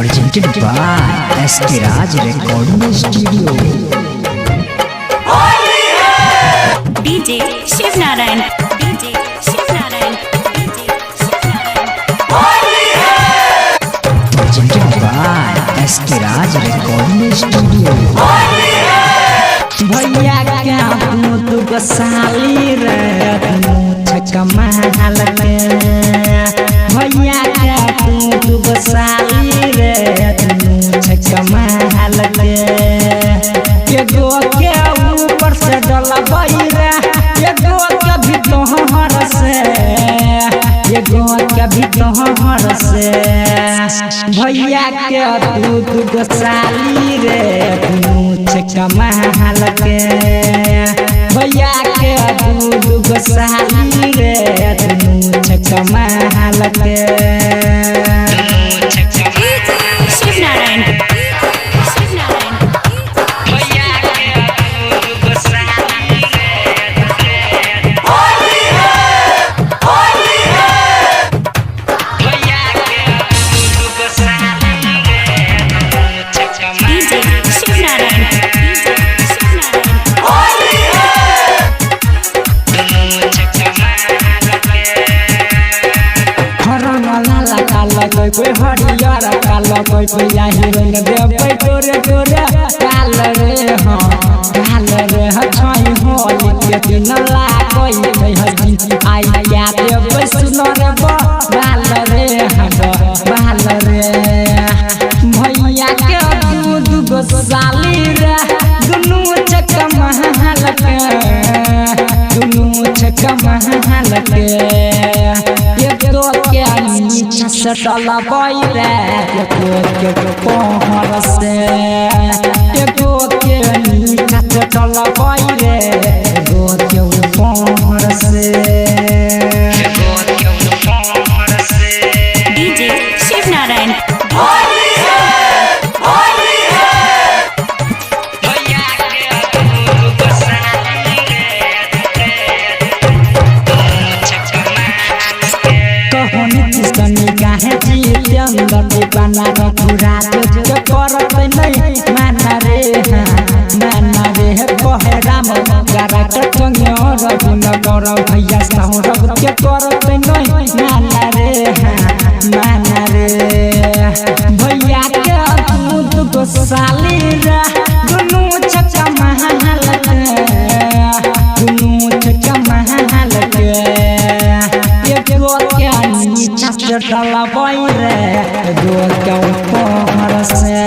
presented by SK Raj Recording Studio. DJ Shiv Narayan. DJ Shiv Narayan. DJ Shiv Narayan. Presented by SK Raj Recording Studio. भैया क्या तू बसाली रे छक्का महल के भैया क्या तू बसाली रे छक्का महल के गो के ऊपर से डलबई रे गो के भी तोहर से गो के भी तोहर से भैया के तू बसाली रे छक्का महल के भैया के दूध बसाली रे छक्का महल के Shiv Narayan. Shiv Narayan. भैया के दूध बसाली भैया के दूध बसाली छक्का DJ Shiv Narayan. DJ Shiv Narayan. हरियर काल कोई हिरोइन देवे तोरे तोरे काल रे हाँ काल रे हछई हो के दिन ला कोई हजी आई या देवे सुनर बाल रे हग बाल रे भैया के दूध गोसाली रे दुनु छक्का महल के दुनु छक्का महल के एगो के नीचा से डलबई रे एगो के पहर से एगो के नीचा से डलबई रे एगो के पहर से DJ Shiv Narayan. बना रखुरा जो करत नहीं माना रे कहे राम गारा टंगे रवि नगर भैया सौरभ के करत नहीं माना रे भैया के दूध गोसाली रे दुनु छक्का महल के दुनु छक्का महल के एगो के नीचा से डलबई रे एगो के ऊपर से